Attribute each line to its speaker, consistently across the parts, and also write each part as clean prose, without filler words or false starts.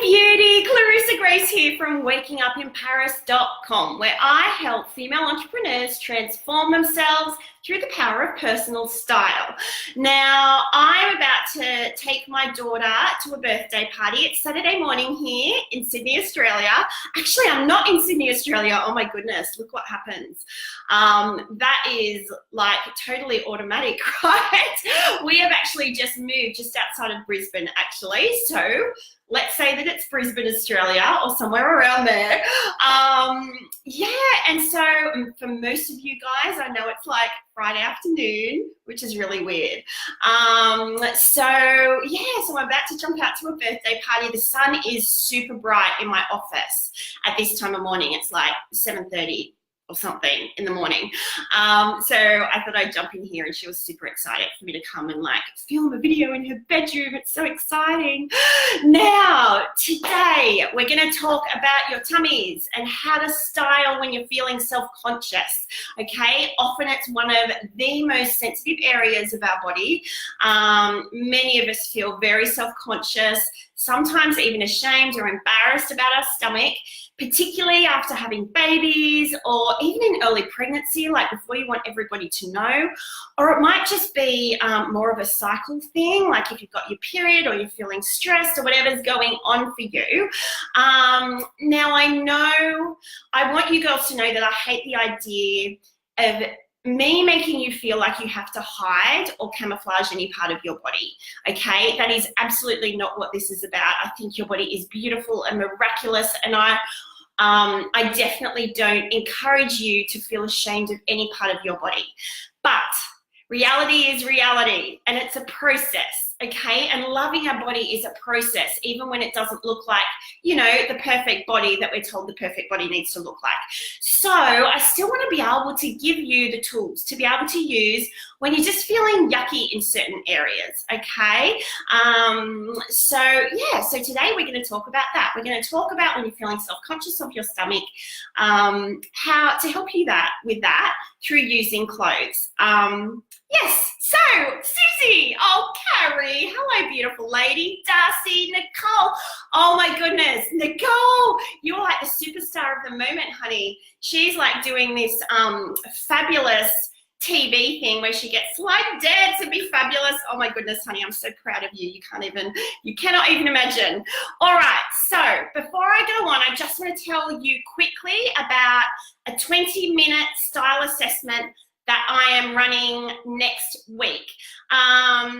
Speaker 1: Beauty, Clarissa Grace here from wakingupinparis.com, where I help female entrepreneurs transform themselves through the power of personal style. Now, I'm about to take my daughter to a birthday party. It's Saturday morning here in Sydney, Australia. Actually, I'm not in Sydney, Australia. Oh my goodness, look what happens. That is like totally automatic, right? We have actually just moved just outside of Brisbane, actually. So let's say that it's Brisbane, Australia, or somewhere around there. Yeah, and so for most of you guys, I know it's like Friday afternoon, which is really weird. So I'm about to jump out to a birthday party. The sun is super bright in my office at this time of morning. It's like 7:30 or something in the morning. So I thought I'd jump in here, and she was super excited for me to come and like film a video in her bedroom. It's so exciting. Now, today we're going to talk about your tummies and how to style when you're feeling self-conscious. Okay, often it's one of the most sensitive areas of our body. Many of us feel very self-conscious, sometimes even ashamed or embarrassed about our stomach, particularly after having babies or even in early pregnancy, like before you want everybody to know. Or it might just be more of a cycle thing, like if you've got your period or you're feeling stressed or whatever's going on for you. Now, I want you girls to know that I hate the idea of me making you feel like you have to hide or camouflage any part of your body, okay? That is absolutely not what this is about. I think your body is beautiful and miraculous, and I definitely don't encourage you to feel ashamed of any part of your body. But reality is reality, and it's a process, okay? And loving our body is a process, even when it doesn't look like, you know, the perfect body that we're told the perfect body needs to look like. So I still want to be able to give you the tools to be able to use when you're just feeling yucky in certain areas, okay? So today we're going to talk about that. We're going to talk about when you're feeling self-conscious of your stomach, how to help you with that through using clothes. Yes, so Susie, oh Carrie, hello beautiful lady, Darcy, Nicole, oh my goodness, Nicole, you're like the superstar of the moment, honey. She's like doing this fabulous TV thing where she gets like dance and be fabulous. Oh my goodness, honey, I'm so proud of you. You cannot even imagine. All right, so before I go on, I just want to tell you quickly about a 20-minute style assessment that I am running next week. I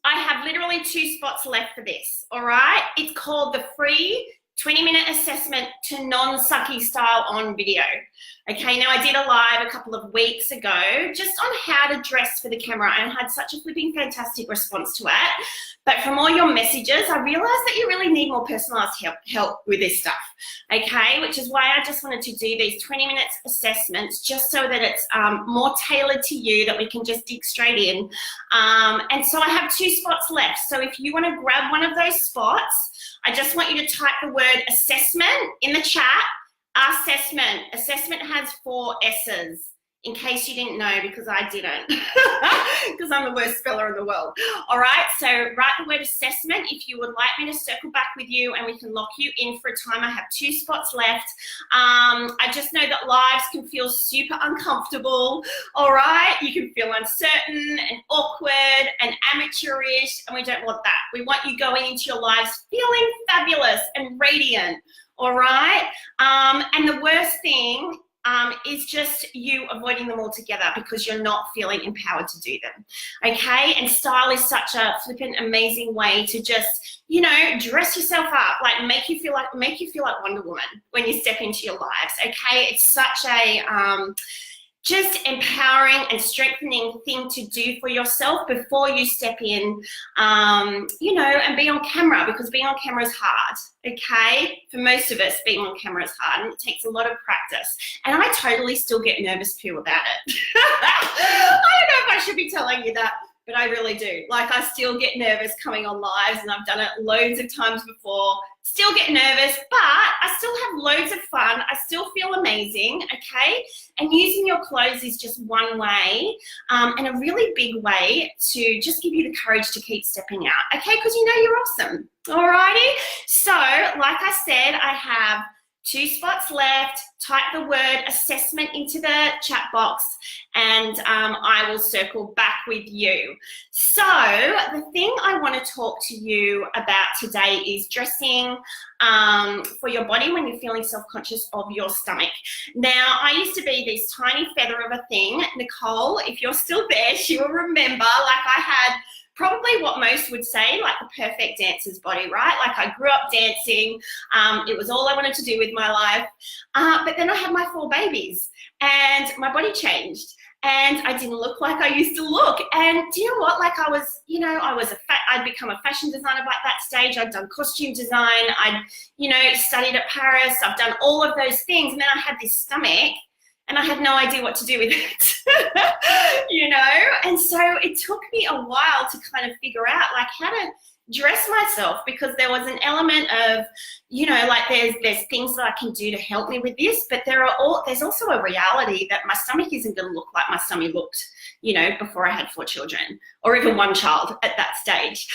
Speaker 1: have literally 2 spots left for this, all right? It's called the free 20-minute assessment to non-sucky style on video. Okay, now I did a live a couple of weeks ago just on how to dress for the camera, and had such a flipping fantastic response to it. But from all your messages, I realized that you really need more personalized help with this stuff, okay? Which is why I just wanted to do these 20 minutes assessments just so that it's more tailored to you, that we can just dig straight in. And so I have 2 spots left. So if you want to grab one of those spots, I just want you to type the word assessment in the chat. Assessment. Assessment has 4 S's, in case you didn't know, because I didn't, because I'm the worst speller in the world. All right, so write the word assessment if you would like me to circle back with you, and we can lock you in for a time. I have 2 spots left. I just know that lives can feel super uncomfortable, all right? You can feel uncertain and awkward and amateurish, and we don't want that. We want you going into your lives feeling fabulous and radiant, all right? And the worst thing is just you avoiding them altogether because you're not feeling empowered to do them, okay? And style is such a flippant amazing way to just, you know, dress yourself up, like make you feel like Wonder Woman when you step into your lives, okay? It's such a just empowering and strengthening thing to do for yourself before you step in, you know, and be on camera, because being on camera is hard, okay? For most of us, being on camera is hard, and it takes a lot of practice. And I totally still get nervous too about it. I don't know if I should be telling you that, but I really do. Like, I still get nervous coming on lives, and I've done it loads of times before. Still get nervous, but I still have loads of fun. I still feel amazing, okay? And using your clothes is just one way, and a really big way to just give you the courage to keep stepping out, okay? Because you know you're awesome, alrighty? So So, like I said, I have 2 spots left. Type the word assessment into the chat box and I will circle back with you. So the thing I want to talk to you about today is dressing for your body when you're feeling self-conscious of your stomach. Now, I used to be this tiny feather of a thing. Nicole, if you're still there, she will remember, like I had probably what most would say, like a perfect dancer's body, right? Like I grew up dancing. It was all I wanted to do with my life. But then I had my 4 babies and my body changed and I didn't look like I used to look. And do you know what? Like I was, you know, I'd become a fashion designer by that stage. I'd done costume design. I'd, you know, studied at Paris. I've done all of those things. And then I had this stomach and I had no idea what to do with it, you know? And so it took me a while to kind of figure out like how to dress myself, because there was an element of, you know, like there's things that I can do to help me with this, but there's also a reality that my stomach isn't going to look like my stomach looked, you know, before I had 4 children or even 1 child at that stage.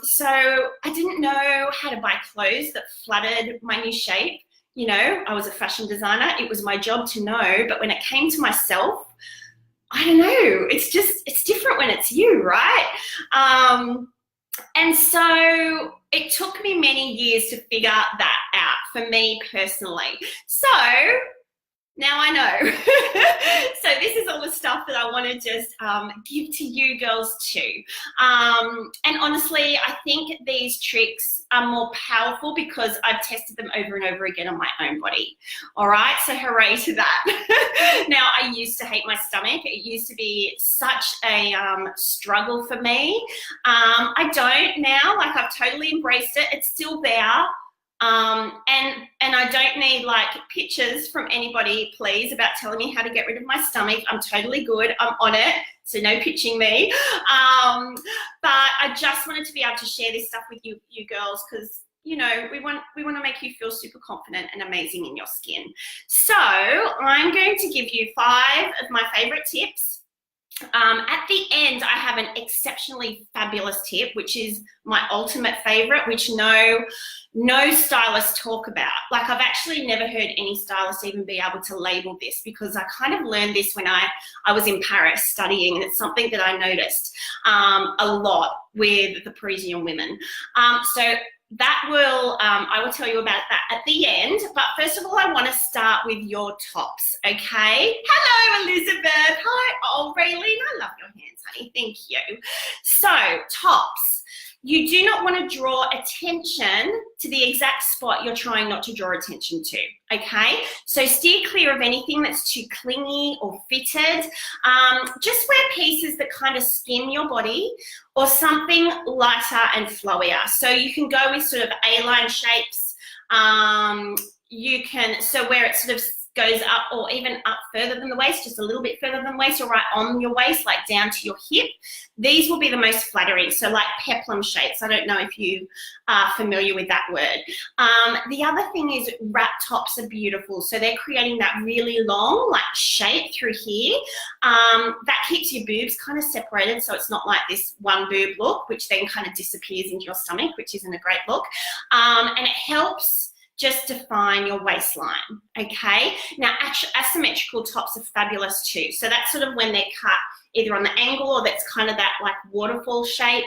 Speaker 1: So I didn't know how to buy clothes that flattered my new shape. You know, I was a fashion designer. It was my job to know, but when it came to myself, I don't know, it's different when it's you, right? And so it took me many years to figure that out for me personally. So now I know. So this is all the stuff that I want to just give to you girls too. And honestly, I think these tricks are more powerful because I've tested them over and over again on my own body. All right, so hooray to that. Now, I used to hate my stomach. It used to be such a struggle for me. I don't now, like I've totally embraced it. It's still there. And I don't need like pictures from anybody, please, about telling me how to get rid of my stomach. I'm totally good. I'm on it. So no pitching me. But I just wanted to be able to share this stuff with you girls, because, you know, we want to make you feel super confident and amazing in your skin. So I'm going to give you 5 of my favorite tips. At the end, I have an exceptionally fabulous tip, which is my ultimate favorite, which no stylists talk about. Like I've actually never heard any stylist even be able to label this, because I kind of learned this when I was in Paris studying, and it's something that I noticed a lot with the Parisian women. So that will, I will tell you about that at the end. But first of all, I want to start with your tops, okay? Hello, Elizabeth. Hi. Oh, Raylene, I love your hands, honey. Thank you. So, tops. You do not want to draw attention to the exact spot you're trying not to draw attention to, okay? So steer clear of anything that's too clingy or fitted. Just wear pieces that kind of skim your body, or something lighter and flowier. So you can go with sort of A-line shapes. You can, so where it sort of goes up or even up further than the waist, just a little bit further than the waist, or right on your waist, like down to your hip. These will be the most flattering. So like peplum shapes. I don't know if you are familiar with that word. The other thing is wrap tops are beautiful. So they're creating that really long like shape through here. That keeps your boobs kind of separated, so it's not like this one boob look, which then kind of disappears into your stomach, which isn't a great look. And it helps just define your waistline, okay? Now, asymmetrical tops are fabulous too. So that's sort of when they're cut either on the angle or that's kind of that like waterfall shape.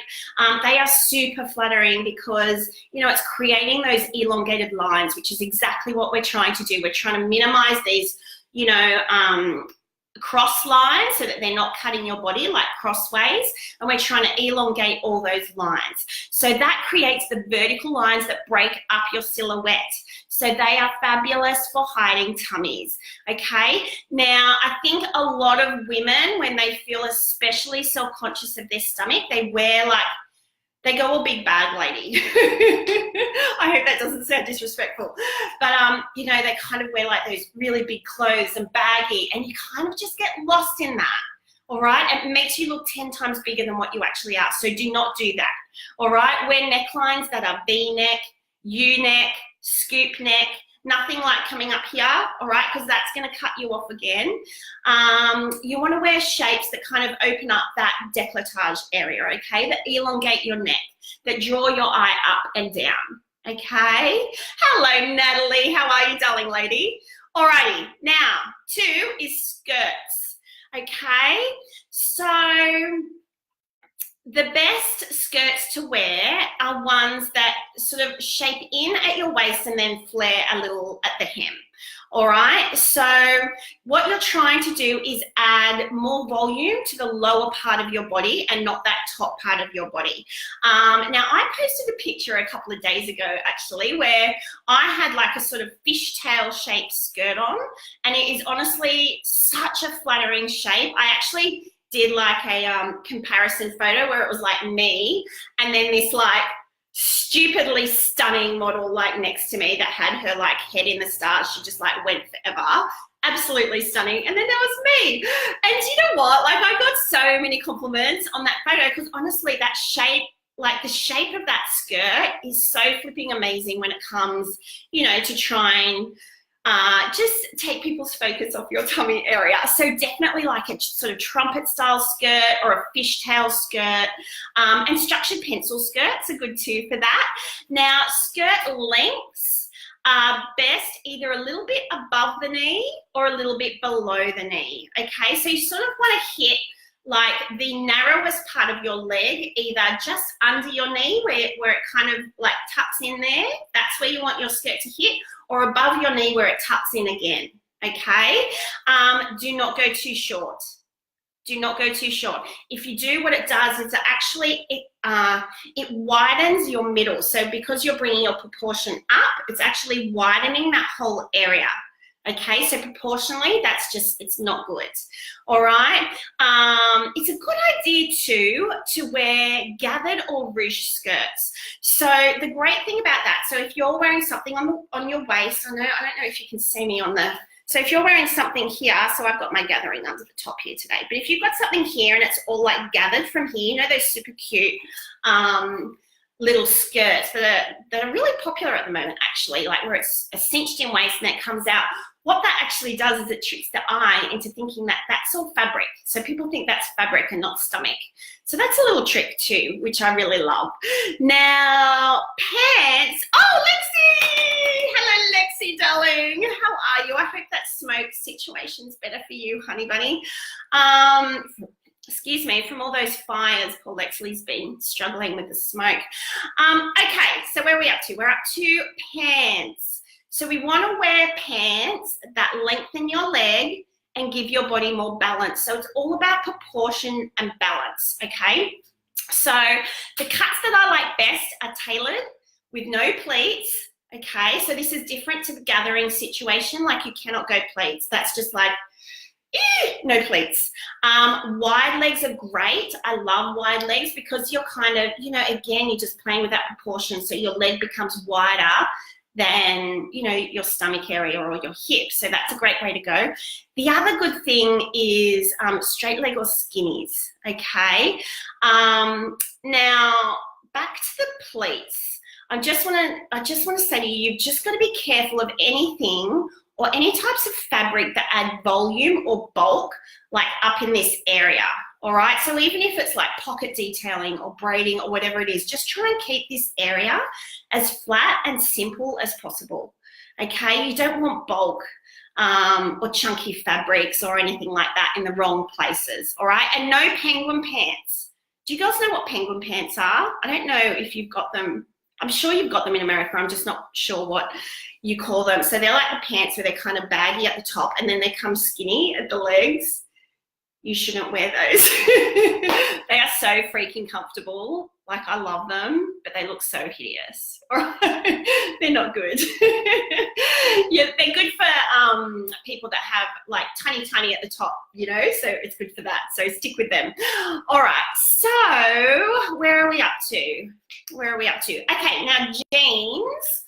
Speaker 1: They are super flattering because, you know, it's creating those elongated lines, which is exactly what we're trying to do. We're trying to minimize these, you know, cross lines so that they're not cutting your body like crossways, and we're trying to elongate all those lines. So that creates the vertical lines that break up your silhouette. So they are fabulous for hiding tummies, okay? Now, I think a lot of women, when they feel especially self-conscious of their stomach, they wear like, they go all big bag lady. I hope that doesn't sound disrespectful. But, you know, they kind of wear like those really big clothes and baggy, and you kind of just get lost in that, all right? It makes you look 10 times bigger than what you actually are. So do not do that, all right? Wear necklines that are V-neck, U-neck, scoop neck, nothing like coming up here, all right, because that's going to cut you off again. You want to wear shapes that kind of open up that décolletage area, okay, that elongate your neck, that draw your eye up and down, Okay. Hello, Natalie. How are you, darling lady? Alrighty. Now, 2 is skirts. Okay. So the best skirts to wear are ones that sort of shape in at your waist and then flare a little at the hem. All right, so what you're trying to do is add more volume to the lower part of your body and not that top part of your body. Now, I posted a picture a couple of days ago, actually, where I had like a sort of fishtail shaped skirt on, and it is honestly such a flattering shape. I actually did like a comparison photo where it was like me and then this like stupidly stunning model like next to me that had her like head in the stars. She just like went forever. Absolutely stunning. And then there was me. And you know what? Like I got so many compliments on that photo because honestly that shape, like the shape of that skirt is so flipping amazing when it comes, you know, to try and just take people's focus off your tummy area. So definitely like a sort of trumpet style skirt or a fishtail skirt, and structured pencil skirts are good too for that. Now skirt lengths are best either a little bit above the knee or a little bit below the knee. Okay, so you sort of want to hit like the narrowest part of your leg, either just under your knee where it kind of like tucks in there. That's where you want your skirt to hit, or above your knee where it tucks in again, okay? Do not go too short. Do not go too short. If you do, what it does is it widens your middle. So because you're bringing your proportion up, it's actually widening that whole area. Okay, so proportionally, it's not good. All right, it's a good idea too to wear gathered or ruched skirts. So the great thing about that, so if you're wearing something on your waist, I don't know if you can see me on the, so if you're wearing something here, so I've got my gathering under the top here today, but if you've got something here and it's all like gathered from here, you know those super cute little skirts that are really popular at the moment actually, like where it's a cinched in waist and it comes out. What that actually does is it tricks the eye into thinking that that's all fabric. So people think that's fabric and not stomach. So that's a little trick too, which I really love. Now, pants. Oh, Lexi! Hello, Lexi, darling. How are you? I hope that smoke situation's better for you, honey bunny. Excuse me, from all those fires, poor Lexi's been struggling with the smoke. Okay, so where are we up to? We're up to pants. So we want to wear pants that lengthen your leg and give your body more balance. So it's all about proportion and balance, okay? So the cuts that I like best are tailored with no pleats, okay? So this is different to the gathering situation, like you cannot go pleats. That's just like, no pleats. Wide legs are great. I love wide legs because you're kind of, you know, again, you're just playing with that proportion. So your leg becomes wider than, you know, your stomach area or your hips. So that's a great way to go. The other good thing is straight leg or skinnies, okay? Now, back to the pleats. I just want to say to you, you've just got to be careful of anything or any types of fabric that add volume or bulk, like up in this area. All right, so even if it's like pocket detailing or braiding or whatever it is, just try and keep this area as flat and simple as possible, okay? You don't want bulk or chunky fabrics or anything like that in the wrong places, all right? And no penguin pants. Do you girls know what penguin pants are? I don't know if you've got them. I'm sure you've got them in America. I'm just not sure what you call them. So they're like the pants where they're kind of baggy at the top and then they come skinny at the legs. You shouldn't wear those. They are so freaking comfortable. Like, I love them, but they look so hideous. All right? They're not good. Yeah, they're good for people that have like tiny at the top, you know, so it's good for that. So stick with them. All right, so where are we up to? Okay, now jeans.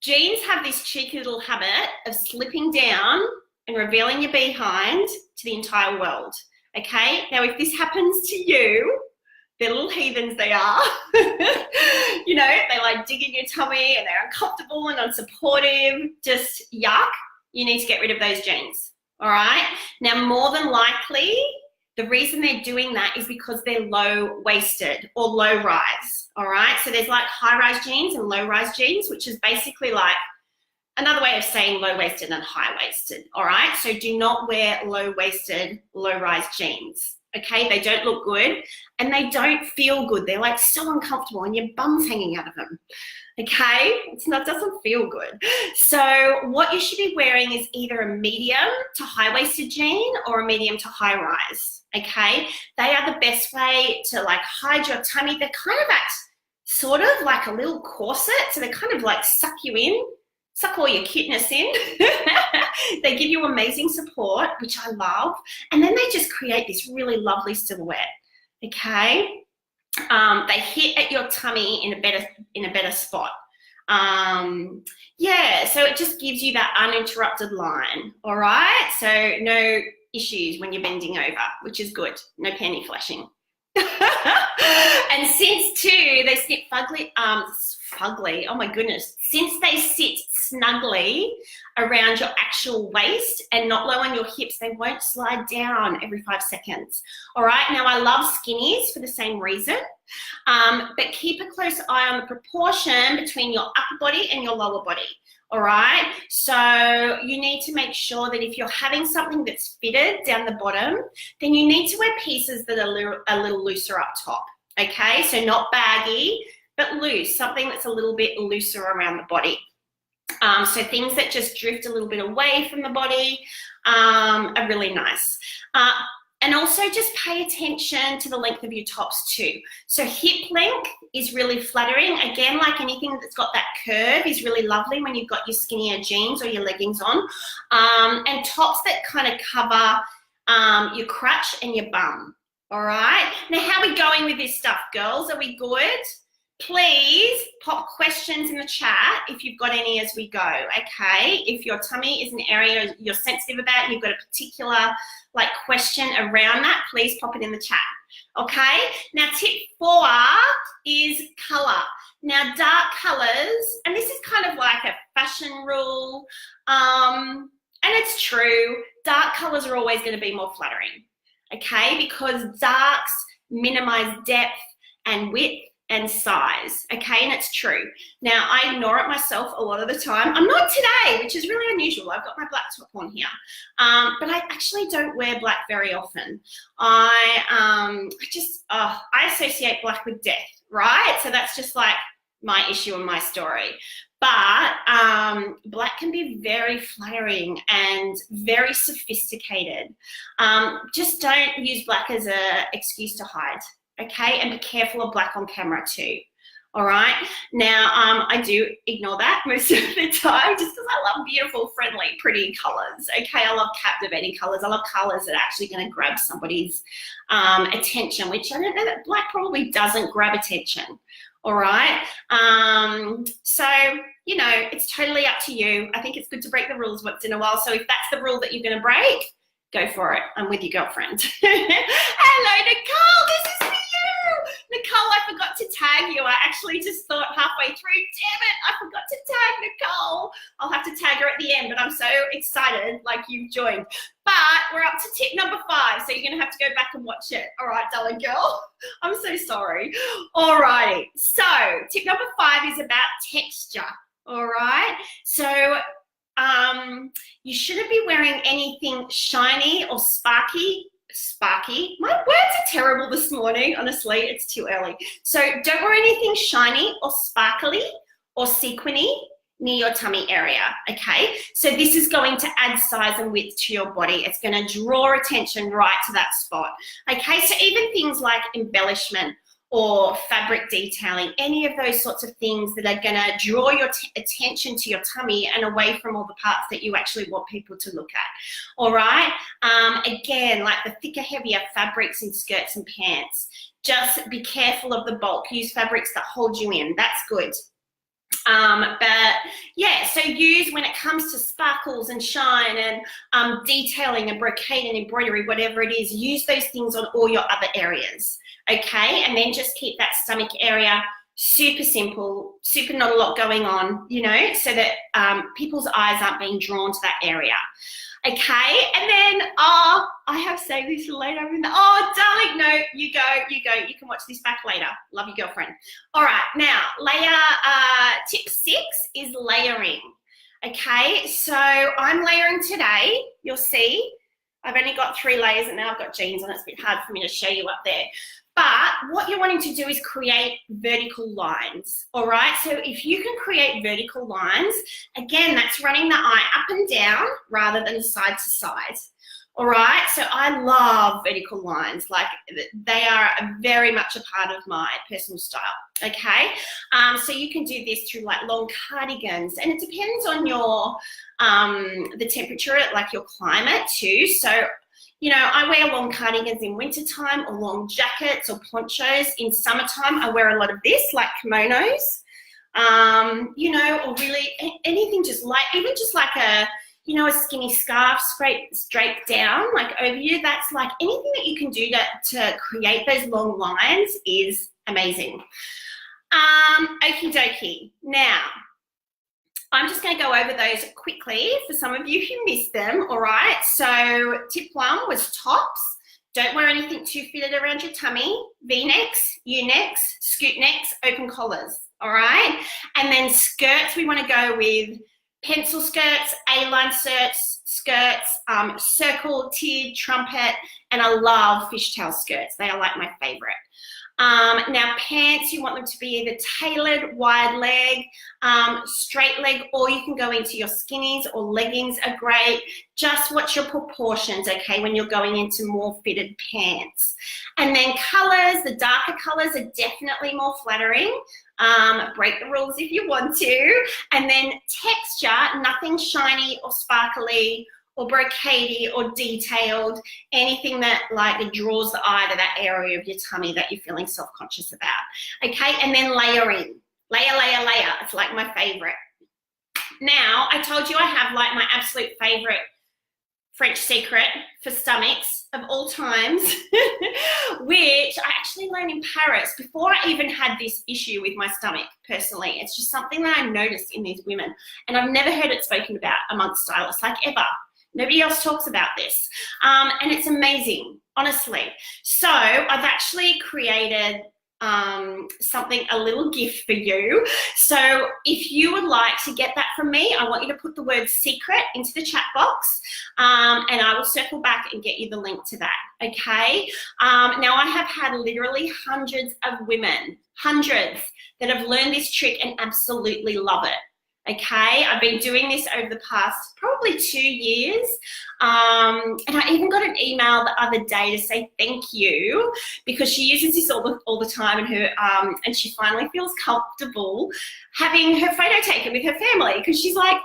Speaker 1: Jeans have this cheeky little habit of slipping down and revealing your behind to the entire world, okay? Now, if this happens to you, they're little heathens, they are. You know, they like dig in your tummy and they're uncomfortable and unsupportive, just yuck. You need to get rid of those jeans, all right? Now, more than likely, The reason they're doing that is because they're low-waisted or low-rise, all right? So there's like high-rise jeans and low-rise jeans, which is basically like another way of saying low-waisted and high-waisted, all right? So do not wear low-waisted, low-rise jeans, okay? They don't look good and they don't feel good. They're like so uncomfortable and your bum's hanging out of them, okay? It doesn't feel good. So what you should be wearing is either a medium to high-waisted jean or a medium to high-rise, okay? They are the best way to like hide your tummy. They kind of act sort of like a little corset, so they kind of like suck you in, suck all your cuteness in. They give you amazing support, which I love, and then they just create this really lovely silhouette, okay? They hit at your tummy in a better spot. Yeah, so it just gives you that uninterrupted line, all right? So no issues when you're bending over, which is good. No panty flashing. And since too, they sit fugly, oh my goodness, since they sit snugly around your actual waist and not low on your hips, they won't slide down every 5 seconds. All right, now I love skinnies for the same reason, but keep a close eye on the proportion between your upper body and your lower body. All right, so you need to make sure that if you're having something that's fitted down the bottom, then you need to wear pieces that are a little looser up top, okay? So not baggy, but loose, something that's a little bit looser around the body. So things that just drift a little bit away from the body are really nice. And also just pay attention to the length of your tops too. So hip length is really flattering. Again, like anything that's got that curve is really lovely when you've got your skinnier jeans or your leggings on. And tops that kind of cover your crotch and your bum, all right? Now, how are we going with this stuff, girls? Are we good? Please pop questions in the chat if you've got any as we go, okay? If your tummy is an area you're sensitive about and you've got a particular like question around that, please pop it in the chat, okay? Now, tip 4 is color. Now, dark colors, and this is kind of like a fashion rule, and it's true, dark colors are always going to be more flattering, okay? Because darks minimize depth and width and size, okay, and it's true. Now, I ignore it myself a lot of the time. I'm not today, which is really unusual. I've got my black top on here, but I actually don't wear black very often. I associate black with death, right? So that's just like my issue and my story. But black can be very flattering and very sophisticated. Just don't use black as an excuse to hide. Okay, and be careful of black on camera too. All right, now I do ignore that most of the time just because I love beautiful, friendly, pretty colors. Okay, I love captivating colors. I love colors that are actually going to grab somebody's attention, which I don't know that black probably doesn't grab attention. All right, so you know, it's totally up to you. I think it's good to break the rules once in a while. So if that's the rule that you're going to break, go for it. I'm with your girlfriend. Hello, Nicole. This is for you. Nicole, I forgot to tag you. I actually just thought halfway through, damn it, I forgot to tag Nicole. I'll have to tag her at the end, but I'm so excited like you've joined. But we're up to tip number 5, so you're going to have to go back and watch it. All right, darling girl. I'm so sorry. All righty. So tip number 5 is about texture. All right. So you shouldn't be wearing anything shiny or sparky. My words are terrible this morning, honestly, it's too early. So don't wear anything shiny or sparkly or sequiny near your tummy area, okay? So this is going to add size and width to your body. It's going to draw attention right to that spot, okay? So even things like embellishment or fabric detailing, any of those sorts of things that are going to draw your attention to your tummy and away from all the parts that you actually want people to look at, all right? Again, like the thicker, heavier fabrics in skirts and pants, just be careful of the bulk. Use fabrics that hold you in. That's good. But yeah, so use, when it comes to sparkles and shine and detailing and brocade and embroidery, whatever it is, use those things on all your other areas, okay? And then just keep that stomach area super simple, super not a lot going on, you know, so that people's eyes aren't being drawn to that area. Okay, and then, oh, I have saved this for later. Oh, darling, no, you go. You can watch this back later. Love your girlfriend. All right, now, tip 6 is layering. Okay, so I'm layering today. You'll see I've only got 3 layers and now I've got jeans on. It's a bit hard for me to show you up there. But what you're wanting to do is create vertical lines, all right? So if you can create vertical lines, again, that's running the eye up and down rather than side to side, all right? So I love vertical lines. Like, they are very much a part of my personal style, okay? So you can do this through like long cardigans, and it depends on your, the temperature, like your climate too. So, you know, I wear long cardigans in wintertime, or long jackets or ponchos. In summertime, I wear a lot of this, like kimonos, you know, or really anything just light, even just like a, you know, a skinny scarf straight down, like over you. That's like anything that you can do to create those long lines is amazing. Okie dokie. Now, I'm just going to go over those quickly for some of you who missed them, all right? So tip 1 was tops. Don't wear anything too fitted around your tummy. V-necks, U-necks, scoop necks, open collars, all right? And then skirts, we want to go with pencil skirts, A-line skirts, circle, tiered, trumpet, and I love fishtail skirts. They are like my favorite. Now pants, you want them to be either tailored, wide leg, straight leg, or you can go into your skinnies, or leggings are great. Just watch your proportions, okay, when you're going into more fitted pants. And then colors, the darker colors are definitely more flattering. Break the rules if you want to. And then texture, nothing shiny or sparkly or brocadey or detailed, anything that like it draws the eye to that area of your tummy that you're feeling self-conscious about. Okay, and then layering. Layer, layer, layer. It's like my favorite. Now, I told you I have like my absolute favorite French secret for stomachs of all times, which I actually learned in Paris before I even had this issue with my stomach personally. It's just something that I noticed in these women, and I've never heard it spoken about amongst stylists, like ever. Nobody else talks about this. And it's amazing, honestly. So I've actually created something, a little gift for you. So if you would like to get that from me, I want you to put the word secret into the chat box, and I will circle back and get you the link to that, okay? Now I have had literally hundreds of women, hundreds, that have learned this trick and absolutely love it. Okay, I've been doing this over the past probably 2 years, and I even got an email the other day to say thank you, because she uses this all the time, and and she finally feels comfortable having her photo taken with her family, because she's like,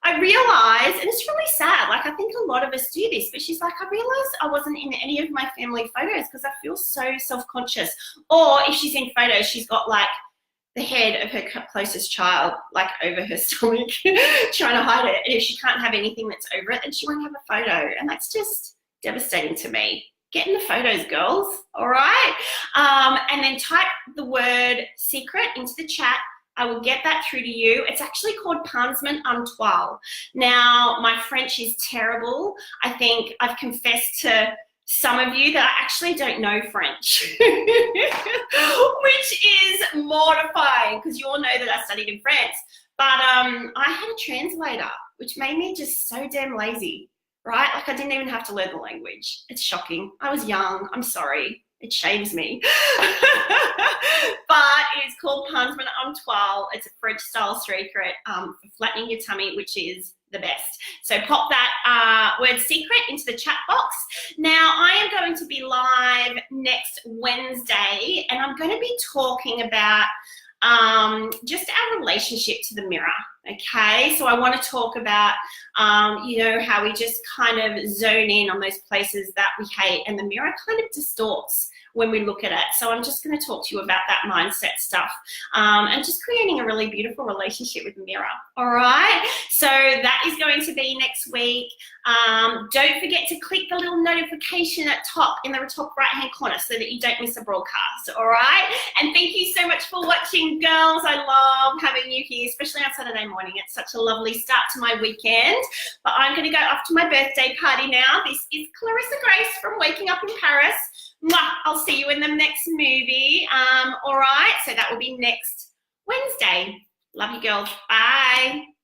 Speaker 1: I realized, and it's really sad, like I think a lot of us do this, but she's like, I realized I wasn't in any of my family photos because I feel so self-conscious. Or if she's in photos, she's got like the head of her closest child like over her stomach trying to hide it, and if she can't have anything that's over it, then she won't have a photo, and that's just devastating to me. Get in the photos, girls, all right? And then type the word secret into the chat. I will get that through to you. It's actually called Pansement En Toile. Now, my French is terrible. I think I've confessed to some of you that I actually don't know French, which is mortifying, because you all know that I studied in France. But I had a translator, which made me just so damn lazy, right? Like I didn't even have to learn the language. It's shocking. I was young. I'm sorry. It shames me. But it's called Pansement En Toile. It's a French style secret for flattening your tummy, which is the best. So pop that word secret into the chat box. Now I am going to be live next Wednesday, and I'm going to be talking about just our relationship to the mirror. Okay, so I want to talk about you know, how we just kind of zone in on those places that we hate, and the mirror kind of distorts when we look at it. So I'm just going to talk to you about that mindset stuff and just creating a really beautiful relationship with the mirror. All right, so that is going to be next week. Don't forget to click the little notification at top in the top right hand corner so that you don't miss a broadcast. All right, and thank you so much for watching, girls. I love having you here, especially on Saturday morning. It's such a lovely start to my weekend. But I'm going to go off to my birthday party now. This is Clarissa Grace from Waking Up in Paris. Mwah! I'll see you in the next movie. All right, so that will be next Wednesday. Love you, girls. Bye.